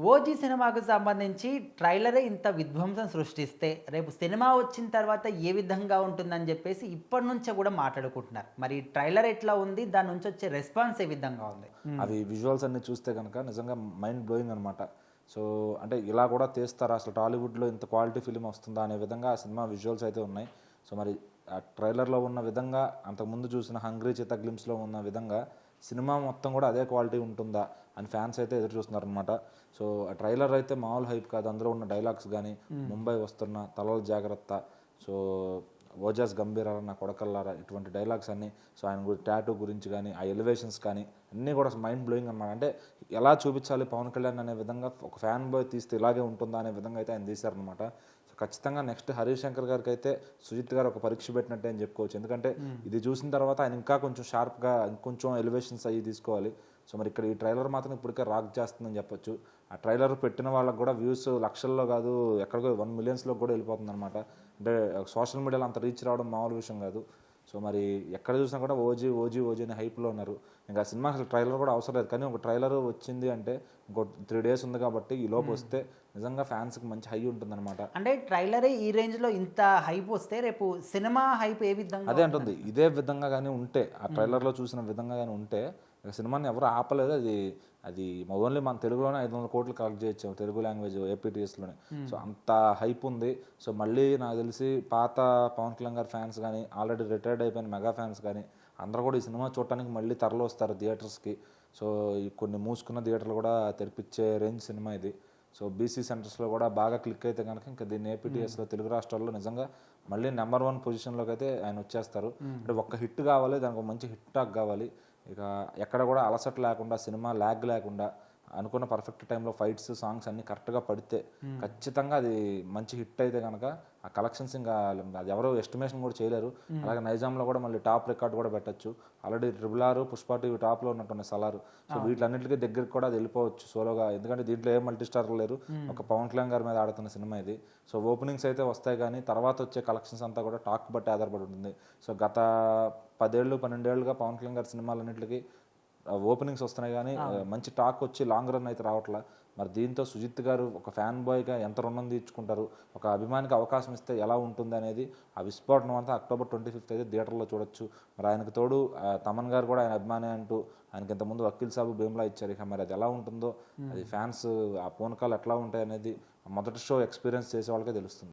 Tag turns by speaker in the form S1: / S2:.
S1: OG సినిమాకు సంబంధించి ట్రైలరే ఇంత విధ్వంసం సృష్టిస్తే, రేపు సినిమా వచ్చిన తర్వాత ఏ విధంగా ఉంటుందని జెప్పేసి ఇప్పటి నుంచే గూడా మాట్లాడుకుంటున్నారు. మరి ట్రైలర్ ఎట్లా ఉంది? దాని నుంచి వచ్చే రెస్పాన్స్ ఏ విధంగా ఉంది?
S2: అవి విజువల్స్ అన్నీ చూస్తే కనుక నిజంగా మైండ్ బ్లోయింగ్ అనమాట. సో అంటే ఇలా కూడా తీస్తారా, అసలు టాలీవుడ్లో ఇంత క్వాలిటీ ఫిలిం వస్తుందా అనే విధంగా ఆ సినిమా విజువల్స్ అయితే ఉన్నాయి. సో మరి ఆ ట్రైలర్లో ఉన్న విధంగా, అంతకుముందు చూసిన హంగ్రీ చిత్త గ్లిమ్స్లో ఉన్న విధంగా సినిమా మొత్తం కూడా అదే క్వాలిటీ ఉంటుందా అని ఫ్యాన్స్ అయితే ఎదురు చూస్తున్నారు అనమాట. సో ఆ ట్రైలర్ అయితే మామూలు హైప్ కాదు. అందులో ఉన్న డైలాగ్స్ కానీ, ముంబై వస్తున్న, తలల జాగ్రత్త, సో ఓజాస్ గంభీరారా నా కొడకల్లారా, ఇటువంటి డైలాగ్స్ అన్నీ, సో ఆయన టాటూ గురించి కానీ, ఆ ఎలివేషన్స్ కానీ అన్నీ కూడా మైండ్ బ్లోయింగ్ అనమాట. అంటే ఎలా చూపించాలి పవన్ కళ్యాణ్ అనే విధంగా, ఒక ఫ్యాన్ బాయ్ తీస్తే ఇలాగే ఉంటుందా అనే విధంగా అయితే ఆయన తీశారనమాట. సో ఖచ్చితంగా నెక్స్ట్ హరీష్ శంకర్ గారికి అయితే సుజిత్ గారు ఒక పరీక్ష పెట్టినట్టే అని చెప్పుకోవచ్చు. ఎందుకంటే ఇది చూసిన తర్వాత ఆయన ఇంకా కొంచెం షార్ప్గా, ఇంకొంచెం ఎలివేషన్స్ అయ్యి తీసుకోవాలి. సో మరి ఇక్కడ ఈ ట్రైలర్ మాత్రం ఇప్పటికే రాక్ చేస్తుందని చెప్పొచ్చు. ఆ ట్రైలర్ పెట్టిన వాళ్ళకి కూడా వ్యూస్ లక్షల్లో కాదు, ఎక్కడికో 1 మిలియన్స్లో కూడా వెళ్ళిపోతుంది అనమాట. అంటే సోషల్ మీడియాలో అంత రీచ్ రావడం మామూలు విషయం కాదు. సో మరి ఎక్కడ చూసినా కూడా ఓజీ ఓజీ ఓజీ అని హైప్లో ఉన్నారు. ఇంకా సినిమా అసలు ట్రైలర్ కూడా అవసరం లేదు, కానీ ఒక ట్రైలర్ వచ్చింది అంటే ఇంకో 3 days ఉంది కాబట్టి ఈ లోపు వస్తే నిజంగా ఫ్యాన్స్కి మంచి హై ఉంటుందన్నమాట.
S1: అంటే ట్రైలరే ఈ రేంజ్‌లో ఇంత హైప్ వస్తే రేపు సినిమా హైప్ ఏ విధంగా
S2: అదే అంటుంది. ఇదే విధంగా కానీ ఉంటే, ఆ ట్రైలర్లో చూసిన విధంగా కానీ ఉంటే ఇక సినిమాని ఎవరు ఆపలేదు. అది అది ఓన్లీ మన తెలుగులోనే 500 కోట్లు కలెక్ట్ చేయొచ్చు, తెలుగు లాంగ్వేజ్ ఏపీటీఎస్లోనే. సో అంత హైప్ ఉంది. సో మళ్ళీ నాకు తెలిసి పాత పవన్ కళ్యాణ్ గారి ఫ్యాన్స్ కానీ, ఆల్రెడీ రిటైర్డ్ అయిపోయిన మెగా ఫ్యాన్స్ కానీ అందరూ కూడా ఈ సినిమా చూడటానికి మళ్ళీ తరలి వస్తారు థియేటర్స్కి. సో ఈ కొన్ని మూసుకున్న థియేటర్లు కూడా తెరిపించే రేంజ్ సినిమా ఇది. సో బీసీ సెంటర్స్లో కూడా బాగా క్లిక్ అయితే కనుక ఇంకా దీన్ని ఏపీటీఎస్లో తెలుగు రాష్ట్రాల్లో నిజంగా మళ్ళీ నెంబర్ 1 పొజిషన్లోకి అయితే ఆయన వచ్చేస్తారు. అంటే ఒక్క హిట్ కావాలి, దానికి ఒక మంచి హిట్ టాక్ కావాలి. ఇక ఎక్కడ కూడా అలసట లేకుండా, సినిమా ల్యాగ్ లేకుండా, అనుకున్న పర్ఫెక్ట్ టైంలో ఫైట్స్, సాంగ్స్ అన్నీ కరెక్ట్గా పడితే ఖచ్చితంగా అది మంచి హిట్ అయితే కనుక ఆ కలెక్షన్స్ ఇంకా అది ఎవరో ఎస్టిమేషన్ కూడా చేయలేరు. అలాగే నైజాంలో కూడా మళ్ళీ టాప్ రికార్డ్ కూడా పెట్టచ్చు. ఆల్రెడీ RRR, పుష్ప టీవీ టాప్లో ఉన్నట్టున్నాయి సలారు. సో వీటిలన్నింటికీ దగ్గరికి కూడా అది వెళ్ళిపోవచ్చు సోలోగా. ఎందుకంటే దీంట్లో ఏ మల్టీ స్టార్ లేరు, ఒక పవన్ కళ్యాణ్ గారి మీద ఆడుతున్న సినిమా ఇది. సో ఓపెనింగ్స్ అయితే వస్తాయి, కానీ తర్వాత వచ్చే కలెక్షన్స్ అంతా కూడా టాక్ బట్టి ఆధారపడి ఉంటుంది. సో గత 10 ఏళ్ళు 12 ఏళ్ళుగా పవన్ కళ్యాణ్ గారి సినిమాలన్నింటికి ఓపెనింగ్స్ వస్తున్నాయి, కానీ మంచి టాక్ వచ్చి లాంగ్ రన్ అయితే రావట్లా. మరి దీంతో సుజిత్ గారు ఒక ఫ్యాన్ బాయ్గా ఎంత రుణం తీర్చుకుంటారు, ఒక అభిమానికి అవకాశం ఇస్తే ఎలా ఉంటుంది అనేది ఆ విస్ఫోటనం అంతా October 25th అయితే థియేటర్లో చూడొచ్చు. మరి ఆయనకు తోడు తమన్ గారు కూడా ఆయన అభిమాని అంటూ ఆయనకి ఇంతకుముందు వకీల్ సాబు భీమ్లా ఇచ్చారు. ఇక మరి అది ఎలా ఉంటుందో, అది ఫ్యాన్స్ ఆ పూనకాలు ఎట్లా ఉంటాయి అనేది మొదటి షో ఎక్స్పీరియన్స్ చేసే వాళ్ళకే తెలుస్తుంది.